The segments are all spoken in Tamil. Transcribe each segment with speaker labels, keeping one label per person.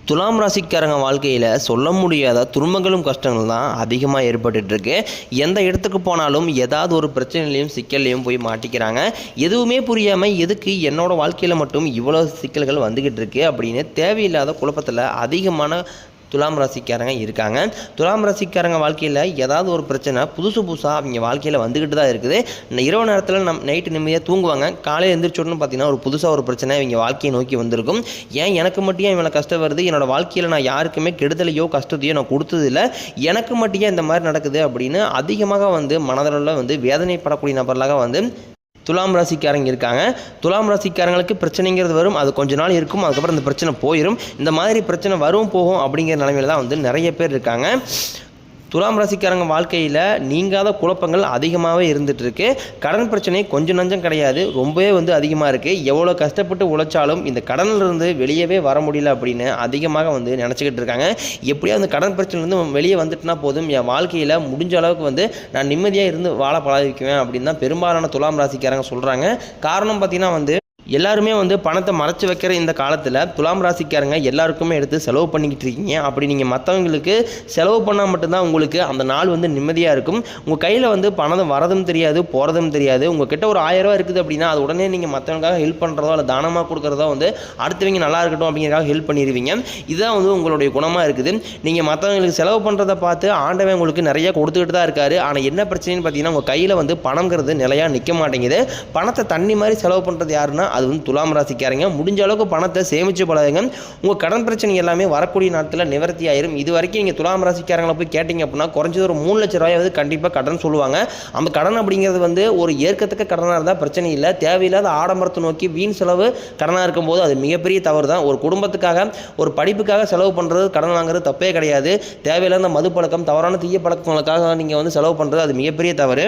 Speaker 1: துலாம் ராசிக்காரங்க வாழ்க்கையில் சொல்ல முடியாத துன்பங்களும் கஷ்டங்கள் தான் அதிகமாக ஏற்பட்டுருக்கு. எந்த இடத்துக்கு போனாலும் ஏதாவது ஒரு பிரச்சனையிலையும் சிக்கல்லையும் போய் மாட்டிக்கிறாங்க. எதுவுமே புரியாமல் எதுக்கு என்னோடய வாழ்க்கையில் மட்டும் இவ்வளோ சிக்கல்கள் வந்துக்கிட்டு இருக்கு அப்படின்னு தேவையில்லாத குழப்பத்தில் அதிகமான துலாம் ராசிக்காரங்க இருக்காங்க. துலாம் ராசிக்காரங்க வாழ்க்கையில் ஏதாவது ஒரு பிரச்சனை புதுசாக அவங்க வாழ்க்கையில் வந்துக்கிட்டு தான் இருக்குது. இரவு நேரத்தில் நைட்டு நிம்மதியாக தூங்குவாங்க. காலையில் எழுந்திரிச்சோன்னு பார்த்தீங்கன்னா ஒரு புதுசாக ஒரு பிரச்சனை இவங்க வாழ்க்கையை நோக்கி வந்திருக்கும். ஏன் எனக்கு மட்டும் இவ்வளோ கஷ்டம் வருது, என்னோடய வாழ்க்கையில் நான் யாருக்குமே கெடுதலையோ கஷ்டத்தையோ நான் கொடுத்ததில்லை, எனக்கு மட்டும் இந்த மாதிரி நடக்குது அப்படின்னு அதிகமாக மனதளவில் வேதனைப்படக்கூடிய நபர்களாக துலாம் ராசிக்காரங்க இருக்காங்க. துலாம் ராசிக்காரங்களுக்கு பிரச்சனைங்கிறது வரும், அது கொஞ்ச நாள் இருக்கும், அதுக்கப்புறம் இந்த பிரச்சனை போயிடும். இந்த மாதிரி பிரச்சனை வரும் போகும் அப்படிங்கிற நிலைமையில தான் நிறைய பேர் இருக்காங்க. துலாம் ராசிக்காரங்க வாழ்க்கையில் நீங்காத குழப்பங்கள் அதிகமாகவே இருந்துகிட்ருக்கு. கடன் பிரச்சனை கொஞ்சம் நஞ்சம் கிடையாது, ரொம்பவே அதிகமாக இருக்குது. எவ்வளோ கஷ்டப்பட்டு உழைச்சாலும் இந்த கடனிலிருந்து வெளியவே வர முடியல அப்படின்னு அதிகமாக நினச்சிக்கிட்டு இருக்காங்க. எப்படியோ அந்த கடன் பிரச்சனைலேருந்து வெளியே வந்துட்டுனா போதும், என் வாழ்க்கையில் முடிஞ்ச அளவுக்கு நான் நிம்மதியாக இருந்து வாழ பழகிக்குவேன் அப்படின்னு தான் பெரும்பாலான துலாம் ராசிக்காரங்க சொல்கிறாங்க. காரணம் பார்த்திங்கன்னா எல்லாருமே பணத்தை மறைச்சி வைக்கிற இந்த காலத்தில் துலாம் ராசிக்காரங்க எல்லாருக்குமே எடுத்து செலவு பண்ணிக்கிட்டு இருக்கீங்க. அப்படி நீங்கள் மற்றவங்களுக்கு செலவு பண்ணால் மட்டும்தான் உங்களுக்கு அந்த நாள் நிம்மதியாக இருக்கும். உங்கள் கையில் பணம் வரதும் தெரியாது போகிறதும் தெரியாது. உங்கள் கிட்ட ஒரு 1000 ரூபா இருக்குது அப்படின்னா அது உடனே நீங்கள் மற்றவங்களுக்காக ஹெல்ப் பண்ணுறதோ இல்லை தானமாக கொடுக்குறதோ அடுத்தவங்க நல்லா இருக்கட்டும் அப்படிங்கிறக்காக ஹெல்ப் பண்ணிடுவீங்க. இதுதான் உங்களுடைய குணமாக இருக்குது. நீங்கள் மற்றவங்களுக்கு செலவு பண்ணுறதை பார்த்து ஆண்டவன் உங்களுக்கு நிறைய கொடுத்துக்கிட்டு தான் இருக்காரு. ஆனால் என்ன பிரச்சனைன்னு பார்த்தீங்கன்னா உங்கள் கையில் பணங்கிறது நிலையாக நிற்க மாட்டேங்குது. பணத்தை தண்ணி மாதிரி செலவு பண்ணுறது யாருன்னா அது துலாம் ராசிக்காரங்க. முடிஞ்ச அளவுக்கு பணத்தை சேமிச்சு பழகுங்க. உங்கள் கடன் பிரச்சனை எல்லாமே வரக்கூடிய நாட்களில் நிவர்த்தி ஆயிரும். இது வரைக்கும் நீங்கள் துலாம் ராசிக்காரங்களை போய் கேட்டிங்க அப்படின்னா குறைஞ்சது ஒரு 3 லட்ச ரூபாயாவது கண்டிப்பாக கடன் சொல்லுவாங்க. அந்த கடன் அப்படிங்கிறது ஒரு ஏற்கத்தக்க கடனாக இருந்தால் பிரச்சனை இல்லை. தேவையில்லாத ஆடம்பரத்தை நோக்கி வீண் செலவு கடனாக இருக்கும்போது அது மிகப்பெரிய தவறு தான். ஒரு குடும்பத்துக்காக ஒரு படிப்புக்காக செலவு பண்ணுறது கடன் வாங்குறது தப்பே கிடையாது. தேவையில்லாத மது பழக்கம் தவறான தீய பழக்கங்களுக்காக நீங்கள் செலவு பண்ணுறது அது மிகப்பெரிய தவறு.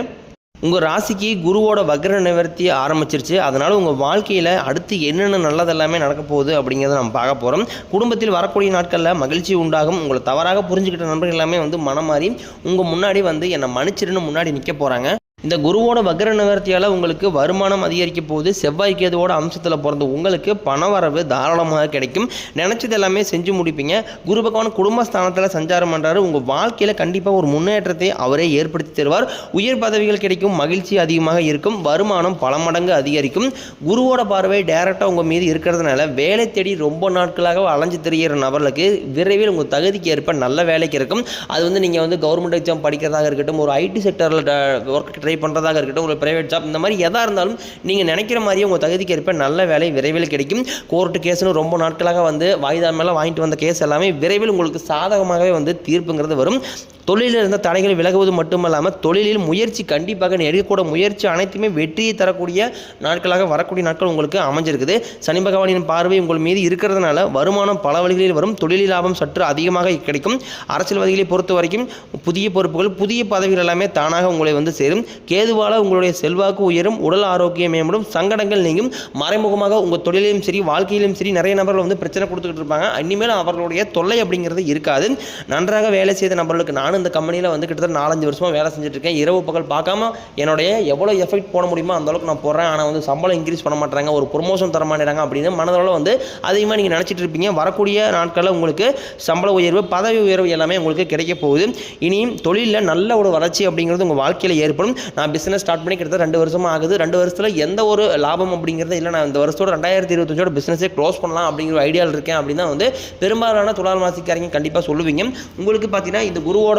Speaker 1: உங்கள் ராசிக்கு குருவோட வக்ர நிவர்த்தி ஆரம்பிச்சிருச்சு. அதனால் உங்கள் வாழ்க்கையில் அடுத்து என்னென்ன நல்லதெல்லாமே நடக்க போகுது அப்படிங்கிறத நம்ம பார்க்க போகிறோம். குடும்பத்தில் வரக்கூடிய நாட்களில் மகிழ்ச்சி உண்டாகும். உங்களை தவறாக புரிஞ்சுக்கிட்ட நண்பர்கள் எல்லாமே மனம் மாறி உங்கள் முன்னாடி என்னை மன்னிச்சிருன்னு முன்னாடி நிற்க போகிறாங்க. இந்த குருவோட வக்ர நிவர்த்தியால் உங்களுக்கு வருமானம் அதிகரிக்க போகுது. செவ்வாய் கேதுவோட அம்சத்தில் பிறந்த உங்களுக்கு பணவரவு தாராளமாக கிடைக்கும். நினச்சது எல்லாமே செஞ்சு முடிப்பீங்க. குரு பகவான் குடும்பஸ்தானத்தில் சஞ்சாரம் பண்ணுறாரு. உங்கள் வாழ்க்கையில் கண்டிப்பாக ஒரு முன்னேற்றத்தை அவரே ஏற்படுத்தி தருவார். உயர் பதவிகள் கிடைக்கும், மகிழ்ச்சி அதிகமாக இருக்கும், வருமானம் பல மடங்கு அதிகரிக்கும். குருவோட பார்வை டைரெக்டாக உங்கள் மீது இருக்கிறதுனால வேலை தேடி ரொம்ப நாட்களாக அலைஞ்சு தெரிகிற நபர்களுக்கு விரைவில் உங்கள் தகுதிக்கு ஏற்ப நல்ல வேலைக்கு இருக்கும். அது நீங்கள் கவர்மெண்ட் எக்ஸாம் படிக்கிறதாக இருக்கட்டும், ஒரு ஐடி செக்டரில் ஒர்க் ட்ரை பண்ணுறதாக இருக்கட்டும், ஒரு பிரைவேட் ஜாப், இந்த மாதிரி எதாக இருந்தாலும் நீங்கள் நினைக்கிற மாதிரியே உங்கள் தகுதிக்கு ஏற்ப நல்ல வேலை விரைவில் கிடைக்கும். கோர்ட்டு கேஸ்னு ரொம்ப நாட்களாக வாய்தா மேலே வாங்கிட்டு வந்த கேஸ் எல்லாமே விரைவில் உங்களுக்கு சாதகமாகவே தீர்ப்புங்கிறது வரும். தொழிலில் இருந்த தடைகள் விலகுவது மட்டுமல்லாமல் தொழிலில் முயற்சி கண்டிப்பாக எடுக்கக்கூட முயற்சி அனைத்துமே வெற்றியை தரக்கூடிய நாட்களாக வரக்கூடிய நாட்கள் உங்களுக்கு அமைஞ்சிருக்குது. சனி பகவானின் பார்வை உங்கள் மீது இருக்கிறதுனால வருமானம் பல வழிகளில் வரும். தொழில் லாபம் சற்று அதிகமாக கிடைக்கும். அரசியல்வாதிகளை பொறுத்த வரைக்கும் புதிய பொறுப்புகள் புதிய பதவிகள் எல்லாமே தானாக உங்களை சேரும். கேதுவால் உங்களுடைய செல்வாக்கு உயரும், உடல் ஆரோக்கியம் மேம்படும், சங்கடங்கள் நீங்கும். மறைமுகமாக உங்கள் தொழிலையும் சரி வாழ்க்கையிலும் சரி நிறைய நபர்கள் பிரச்சனை கொடுத்துக்கிட்டு இருப்பாங்க. இனிமேல் அவர்களுடைய தொல்லை அப்படிங்கிறது இருக்காது. நன்றாக வேலை செய்த நபர்களுக்கு நானும் இந்த கம்பெனியில் கிட்டத்தட்ட 4-5 வருஷமாக வேலை செஞ்சுட்டு இருக்கேன். இரவு பகல் பார்க்காம என்னுடைய எவ்வளோ எஃபெக்ட் போட முடியுமோ அந்த அளவுக்கு நான் போடுறேன். ஆனால் சம்பளம் இன்க்ரீஸ் பண்ண மாட்டாங்க, ஒரு ப்ரொமோஷன் தர மாட்டேறாங்க அப்படின்னு மனதளவில் அதிகமாக நீங்கள் நினச்சிட்டு இருப்பீங்க. வரக்கூடிய நாட்களில் உங்களுக்கு சம்பள உயர்வு பதவி உயர்வு எல்லாமே உங்களுக்கு கிடைக்க போகுது. இனியும் தொழிலில் நல்ல ஒரு வளர்ச்சி அப்படிங்கிறது உங்கள் வாழ்க்கையில் ஏற்படும். நான் பிஸ்னஸ் ஸ்டார்ட் பண்ணி கிட்டத்தட்ட 2 வருஷமாக ஆகுது. 2 வருஷத்தில் எந்த ஒரு லாபம் அப்படிங்கிறது இல்லை. நான் இந்த வருஷத்தோட 2025 பிஸ்னஸே க்ளோஸ் பண்ணலாம் அப்படிங்கிற ஐடியாவில் இருக்கேன் அப்படின்னு பெரும்பாலான துலாம் ராசிக்காரங்க கண்டிப்பாக சொல்லுவீங்க. உங்களுக்கு பார்த்தீங்கன்னா இந்த குருவோட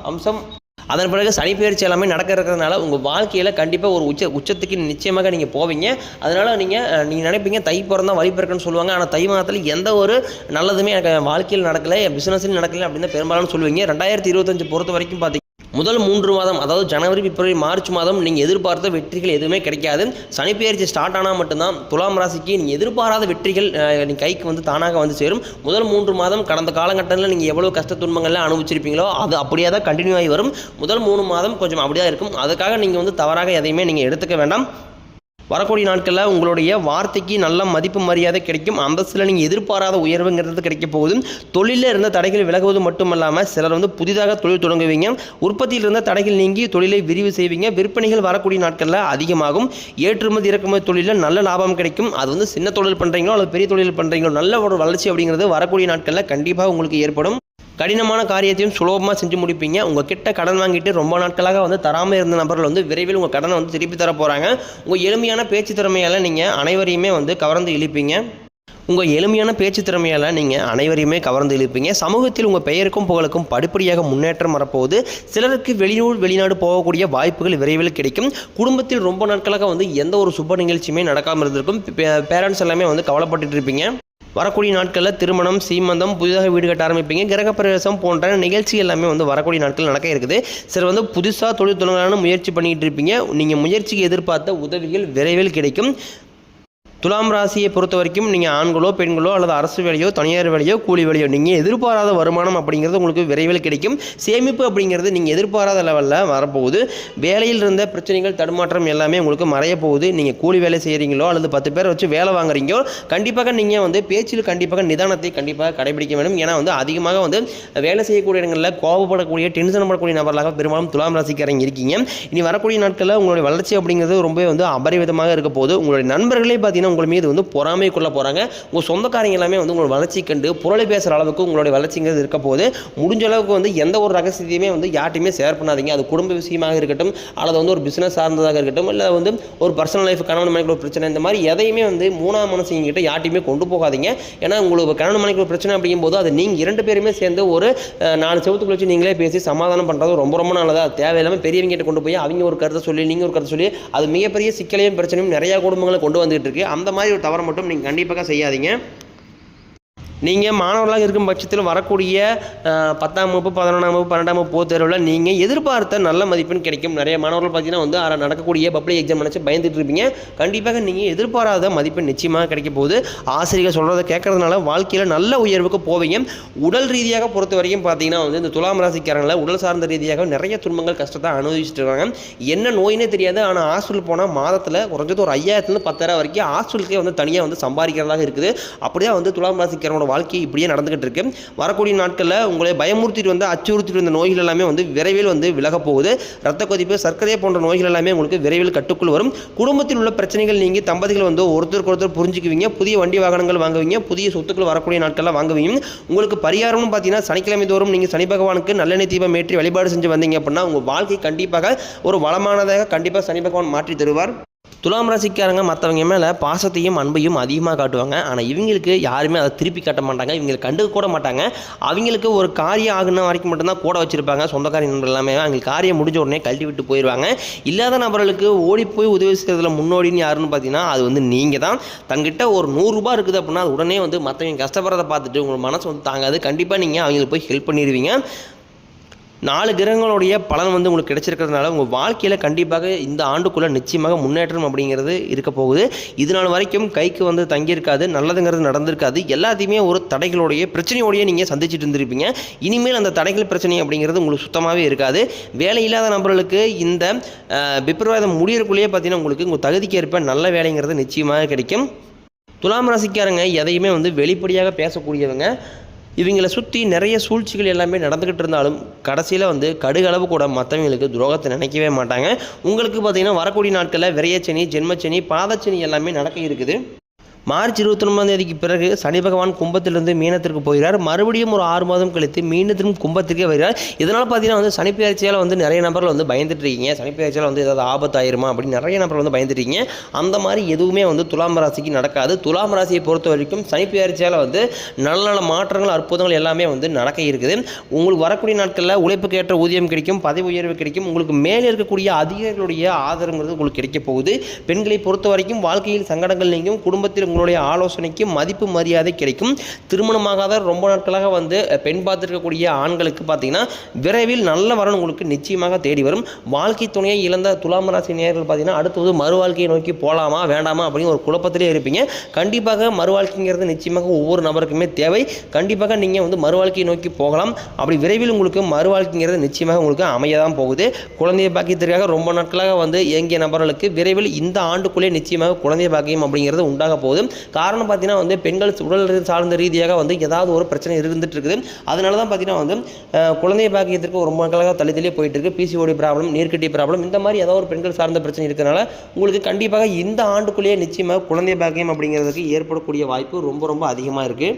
Speaker 1: அம்சம் அதன் பிறகு சனி பயிற்சி எல்லாமே நடக்க இருக்கிறதுனால உங்கள் வாழ்க்கையில் கண்டிப்பாக ஒரு உச்சத்துக்கு நிச்சயமாக நீங்கள் போவீங்க. அதனால் நீங்கள் நினைப்பீங்க தை பிறந்தால் வழி பிறக்குன்னு சொல்லுவாங்க. ஆனால் தை மாதத்தில் எந்த ஒரு நல்லதுமே எனக்கு வாழ்க்கையில் நடக்கலை, பிஸ்னஸில் நடக்கலை அப்படின்னு பெரும்பாலும் சொல்லுவீங்க. 2025 பொறுத்த வரைக்கும் பார்த்தீங்கன்னா முதல் 3 மாதம், அதாவது ஜனவரி, பிப்ரவரி, மார்ச் மாதம் நீங்கள் எதிர்பார்த்த வெற்றிகள் எதுவுமே கிடைக்காது. சனிப்பெயர்ச்சி ஸ்டார்ட் ஆனால் மட்டும்தான் துலாம் ராசிக்கு நீங்கள் எதிர்பாராத வெற்றிகள் நீங்கள் கைக்கு தானாக சேரும். முதல் 3 மாதம் கடந்த காலகட்டத்தில் நீங்கள் எவ்வளோ கஷ்ட துன்பங்கள்லாம் அனுபவிச்சிருப்பீங்களோ அது அப்படியே தான் கண்டினியூ ஆகி வரும். முதல் 3 மாதம் கொஞ்சம் அப்படியே இருக்கும். அதுக்காக நீங்கள் தவறாக எதையுமே நீங்கள் எடுத்துக்க வேண்டாம். வரக்கூடிய நாட்களில் உங்களுடைய வார்த்தைக்கு நல்ல மதிப்பு மரியாதை கிடைக்கும். அந்தஸ்தில் நீங்கள் எதிர்பாராத உயர்வுங்கிறது கிடைக்க போகுது. தொழிலில் இருந்த தடைகள் விலகுவது மட்டுமல்லாமல் சிலர் புதிதாக தொழில் தொடங்குவீங்க. உற்பத்தியில் இருந்த தடைகள் நீங்கி தொழிலை விரிவு செய்வீங்க. விற்பனைகள் வரக்கூடிய நாட்களில் அதிகமாகும். ஏற்றுமதி இறக்குமதி தொழிலில் நல்ல லாபம் கிடைக்கும். அது சின்ன தொழில் பண்ணுறீங்களோ அல்லது பெரிய தொழில் பண்ணுறீங்களோ நல்ல ஒரு வளர்ச்சி அப்படிங்கிறது வரக்கூடிய நாட்களில் கண்டிப்பாக உங்களுக்கு ஏற்படும். கடினமான காரியத்தையும் சுலபமாக செஞ்சு முடிப்பீங்க. உங்கள் கிட்ட கடன் வாங்கிட்டு ரொம்ப நாட்களாக தராமல் இருந்த நபர்கள் விரைவில் உங்கள் கடனை திருப்பி தர போகிறாங்க. உங்கள் எளிமையான பேச்சு திறமையால் நீங்கள் அனைவரையுமே கவர்ந்து இழுப்பீங்க. உங்கள் எளிமையான பேச்சு திறமையால் நீங்கள் அனைவரையுமே கவர்ந்து இழுப்பீங்க. சமூகத்தில் உங்கள் பெயருக்கும் புகழுக்கும் படிப்படியாக முன்னேற்றம் வரப்போகுது. சிலருக்கு வெளிநாடு போகக்கூடிய வாய்ப்புகள் விரைவில் கிடைக்கும். குடும்பத்தில் ரொம்ப நாட்களாக எந்த ஒரு சுப நிகழ்ச்சியுமே நடக்காமல் இருந்திருக்கும். பேரண்ட்ஸ் எல்லாமே கவலைப்பட்டுட்டு இருப்பீங்க. வரக்கூடிய நாட்களில் திருமணம், சீமந்தம், புதிதாக வீடு கட்ட ஆரம்பிப்பீங்க. கிரகப்பிரவேசம் போன்ற நிகழ்ச்சி எல்லாமே வரக்கூடிய நாட்கள் நடக்க இருக்குது. சிலர் புதுசாக தொழில் தொடங்கலான்னு முயற்சி பண்ணிகிட்டு இருப்பீங்க. நீங்கள் முயற்சிக்கு எதிர்பார்த்த உதவிகள் விரைவில் கிடைக்கும். துலாம் ராசியை பொறுத்த வரைக்கும் நீங்கள் ஆண்களோ பெண்களோ அல்லது அரசு வேலையோ தனியார் வேலையோ கூலி வேலையோ நீங்கள் எதிர்பாராத வருமானம் அப்படிங்கிறது உங்களுக்கு விரைவில் கிடைக்கும். சேமிப்பு அப்படிங்கிறது நீங்கள் எதிர்பாராத லெவலில் வரப்போகுது. வேலையில் இருந்த பிரச்சனைகள் தடுமாற்றம் எல்லாமே உங்களுக்கு மறைய போகுது. நீங்கள் கூலி வேலை செய்கிறீங்களோ அல்லது 10 பேரை வச்சு வேலை வாங்குறீங்களோ கண்டிப்பாக நீங்கள் பேச்சில் கண்டிப்பாக நிதானத்தை கண்டிப்பாக கடைபிடிக்க வேண்டும். ஏன்னா அதிகமாக வேலை செய்யக்கூடிய இடங்களில் கோபப்படக்கூடிய டென்ஷன் படக்கூடிய நபர்களாக பெரும்பாலும் துலாம் ராசிக்காரங்க இருக்கீங்க. இனி வரக்கூடிய நாட்களில் உங்களுடைய வளர்ச்சி அப்படிங்கிறது ரொம்ப அபரிவிதமாக இருக்க போகுது. உங்களுடைய நண்பர்களே பார்த்தீங்கன்னா உங்கள் மீது பொறாமை கொள்ள போகிறாங்க. உங்கள் சொந்தக்காரங்க எல்லாமே உங்களோட வளர்ச்சி கண்டு புரளி பேசுகிற அளவுக்கு உங்களுடைய வளர்ச்சிங்கிறது இருக்க போது. முடிஞ்ச அளவுக்கு எந்த ஒரு ரகசியத்தையுமே யார்ட்டையுமே ஷேர் பண்ணாதீங்க. அது குடும்ப விஷயமாக இருக்கட்டும் அல்லது ஒரு பிஸ்னஸ் சார்ந்ததாக இருக்கட்டும் இல்லை ஒரு பர்சனல் லைஃப் கணவன் மனைவிக்கு பிரச்சனை இந்த மாதிரி எதையுமே மூணாம் மனசுங்கிட்ட யார்ட்டையுமே கொண்டு போகாதீங்க. ஏன்னா உங்களுக்கு கணவன் மனைவிக்கு பிரச்சனை அப்படிங்கும்போது அது நீங்கள் 2 பேருமே சேர்ந்து ஒரு 4 செவத்துக்குள்ள வச்சு நீங்களே பேசி சமாதானம் பண்ணுறது ரொம்ப நல்லதாக. தேவையில்லாமல் பெரியவங்கிட்ட கொண்டு போய் அவங்க ஒரு கருத்தை சொல்லி நீங்கள் ஒரு கருத்தை சொல்லி அது மிகப்பெரிய சிக்கலையும் பிரச்சனையும் நிறையா குடும்பங்களை கொண்டு வந்துட்டு இருக்கு. அந்த மாதிரி ஒரு தவறை மட்டும் நீங்கள் கண்டிப்பாக செய்யாதீங்க. நீங்கள் மாணவர்களாக இருக்கும் பட்சத்தில் வரக்கூடிய 10ஆம் வகுப்பு 11ஆம் வகுப்பு 12ஆம் வகுப்பு பொதுத் தேர்வில் நீங்கள் எதிர்பார்த்த நல்ல மதிப்பெண் கிடைக்கும். நிறைய மாணவர்கள் பார்த்தீங்கன்னா நடக்கக்கூடிய பப்ளிக் எக்ஸாம் நினச்சி பயந்துட்டு இருப்பீங்க. கண்டிப்பாக நீங்கள் எதிர்பாராத மதிப்பெண் நிச்சயமாக கிடைக்க போகுது. ஆசிரியர்கள் சொல்கிறத கேட்கறதுனால வாழ்க்கையில் நல்ல உயர்வுக்கு போவீங்க. உடல் ரீதியாக பொறுத்த வரைக்கும் பார்த்தீங்கன்னா இந்த துலாம் ராசிக்காரங்களை உடல் சார்ந்த ரீதியாக நிறைய துன்பங்கள் கஷ்டத்தை அனுபவிச்சுட்டு இருக்காங்க. என்ன நோயினே தெரியாது. ஆனால் ஹாஸ்பிட்டல் போனால் மாதத்தில் குறைஞ்சது ஒரு 5000 10,000 வரைக்கும் ஹாஸ்பிட்டலுக்கே தனியாக சம்பாதிக்கிறதாக இருக்குது. அப்படியே துலாம் ராசிக்காரங்களோட வாழ்க்கை இப்படியே நடந்துகிட்டு இருக்கு. வரக்கூடிய நாட்களில் உங்களை பயமுறுத்திட்டு அச்சுறுத்திட்டு வந்த நோய்கள் எல்லாமே விரைவில் விலக போகுது. ரத்த கொதிப்பு, சர்க்கரை போன்ற நோய்கள் எல்லாமே உங்களுக்கு விரைவில் கட்டுக்குள் வரும். குடும்பத்தில் உள்ள பிரச்சனைகள் நீங்கி தம்பதிகள் ஒருத்தருக்கு ஒருத்தர் புரிஞ்சுக்குவீங்க. புதிய வண்டி வாகனங்கள் வாங்குவீங்க. புதிய சொத்துக்கள் வரக்கூடிய நாட்களில் வாங்குவீங்க. உங்களுக்கு பரிகாரம்னு பார்த்தீங்கன்னா சனிக்கிழமை தோறும் நீங்கள் சனி பகவானுக்கு நல்லெண்ணெய் தீபம் ஏற்றி வழிபாடு செஞ்சு வந்தீங்க அப்படின்னா உங்கள் வாழ்க்கை கண்டிப்பாக ஒரு வளமானதாக கண்டிப்பாக சனி பகவான் மாற்றி தருவார். துலாம் ராசிக்காரங்க மற்றவங்க மேலே பாசத்தையும் அன்பையும் அதிகமாக காட்டுவாங்க. ஆனால் இவங்களுக்கு யாருமே அதை திருப்பி காட்ட மாட்டாங்க. இவங்களை கண்டுக்க கூட மாட்டாங்க. அவங்களுக்கு ஒரு காரியம் ஆகுன வரைக்கும் மட்டும்தான் கூட வச்சுருப்பாங்க. சொந்தக்கார நண்பர்கள் எல்லாமே அவங்களுக்கு காரியம் முடிஞ்ச உடனே கழட்டி விட்டு போயிடுவாங்க. இல்லாத நபர்களுக்கு ஓடி போய் உதவி செய்கிறதுல முன்னோடின்னு யாருன்னு பார்த்தீங்கன்னா அது நீங்கள் தான். தங்கிட்ட ஒரு 100 ரூபாய் இருக்குது அப்படின்னா அது உடனே மற்றவங்க கஷ்டப்படுறதை பார்த்துட்டு உங்கள் மனசு தாங்காது. கண்டிப்பாக நீங்கள் அவங்களுக்கு போய் ஹெல்ப் பண்ணிடுவீங்க. 4 கிரகங்களுடைய பலன் உங்களுக்கு கிடைச்சிருக்கிறதுனால உங்கள் வாழ்க்கையில் கண்டிப்பாக இந்த ஆண்டுக்குள்ளே நிச்சயமாக முன்னேற்றம் அப்படிங்கிறது இருக்க போகுது. இதனால் வரைக்கும் கைக்கு தங்கியிருக்காது. நல்லதுங்கிறது நடந்திருக்காது. எல்லாத்தையுமே ஒரு தடைகளுடைய பிரச்சனையோடையே நீங்கள் சந்திச்சுட்டு இருந்திருப்பீங்க. இனிமேல் அந்த தடைகள் பிரச்சனை அப்படிங்கிறது உங்களுக்கு சுத்தமாகவே இருக்காது. வேலை இல்லாத நபர்களுக்கு இந்த பிப்ரவரி முடியறக்குள்ளேயே பார்த்தீங்கன்னா உங்களுக்கு உங்கள் தகுதிக்கு ஏற்ப நல்ல வேலைங்கிறது நிச்சயமாக கிடைக்கும். துலாம் ராசிக்காரங்க எதையுமே வெளிப்படையாக பேசக்கூடியவங்க. இவங்களை சுற்றி நிறைய சூழ்ச்சிகள் எல்லாமே நடந்துக்கிட்டு இருந்தாலும் கடைசியில் கடுகளவு கூட மற்றவங்களுக்கு துரோகத்தை நினைக்கவே மாட்டாங்க. உங்களுக்கு பார்த்திங்கன்னா வரக்கூடிய நாட்களில் விரையச்சனி, ஜென்மச்சனி, பாதச்சனி எல்லாமே நடக்க இருக்குது. மார்ச் 29ஆம் தேதிக்கு பிறகு சனி பகவான் கும்பத்திலிருந்து மீனத்திற்கு போகிறார். மறுபடியும் ஒரு 6 மாதம் கழித்து மீனத்திலும் கும்பத்திற்கே வருகிறார். இதனால் பார்த்தீங்கன்னா சனி பெயர்ச்சியால் நிறைய நபர்கள் பயந்துட்டு இருக்கீங்க. சனி பெயர்ச்சியால் ஏதாவது ஆபத்தாயிருமா அப்படின்னு நிறைய நபர்கள் பயந்துட்டு இருக்கீங்க. அந்த மாதிரி எதுவுமே துலாம் ராசிக்கு நடக்காது. துலாம் ராசியை பொறுத்த வரைக்கும் சனி பெயர்ச்சியால் நல்ல நல்ல மாற்றங்கள் அற்புதங்கள் எல்லாமே நடக்க இருக்குது. உங்களுக்கு வரக்கூடிய நாட்களில் உழைப்புக்கு ஏற்ற ஊதியம் கிடைக்கும், பதவி உயர்வு கிடைக்கும். உங்களுக்கு மேலே இருக்கக்கூடிய அதிகாரிகளுடைய ஆதரவுங்கிறது உங்களுக்கு கிடைக்க போகுது. பெண்களை பொறுத்த வரைக்கும் வாழ்க்கையில் சங்கடங்கள் நீங்கும். குடும்பத்தில் பெரியவங்களுடைய ஆலோசனைக்கு மதிப்பு மரியாதை கிடைக்கும். திருமணமாகாத ரொம்ப நாட்களாக வந்து பெண் பார்த்துருக்கக்கூடிய ஆண்களுக்கு பார்த்தீங்கன்னா விரைவில் நல்ல வரன் உங்களுக்கு நிச்சயமாக தேடி வரும். வாழ்க்கை துணையை இழந்த துலாம் ராசி நேயர்கள் பார்த்தீங்கன்னா அடுத்தது மறு வாழ்க்கையை நோக்கி போகலாமா வேண்டாமா அப்படின்னு ஒரு குழப்பத்திலே இருப்பீங்க. கண்டிப்பாக மறு வாழ்க்கைங்கிறது நிச்சயமாக ஒவ்வொரு நபருக்குமே தேவை. கண்டிப்பாக நீங்கள் வந்து மறு வாழ்க்கையை நோக்கி போகலாம். அப்படி விரைவில் உங்களுக்கு மறு வாழ்க்கைங்கிறது நிச்சயமாக உங்களுக்கு அமையதான் போகுது. குழந்தைய பாக்கியத்திற்காக ரொம்ப நாட்களாக வந்து இயங்கிய நபர்களுக்கு விரைவில் இந்த ஆண்டுக்குள்ளே நிச்சயமாக குழந்தை பாக்கியம் அப்படிங்கிறது உண்டாக போகுது. காரணம் பார்த்தீங்கன்னா வந்து பெண்கள் உடல் சார்ந்த ரீதியாக வந்து ஏதாவது ஒரு பிரச்சனை இருந்துட்டு இருக்குது. அதனால தான் பார்த்தீங்கன்னா வந்து குழந்தை பாக்கியத்திற்கு ரொம்ப நாட்களாக தள்ளி போயிட்டு இருக்கு. பிசிஓடி ப்ராப்ளம், நீர்க்கட்டி ப்ராப்ளம், இந்த மாதிரி ஏதாவது ஒரு பெண்கள் சார்ந்த பிரச்சனை இருக்கிறனால உங்களுக்கு கண்டிப்பாக இந்த ஆண்டுக்குள்ளேயே நிச்சயமாக குழந்தை பாக்கியம் அப்படிங்கிறதுக்கு ஏற்படக்கூடிய வாய்ப்பு ரொம்ப ரொம்ப அதிகமாக இருக்குது.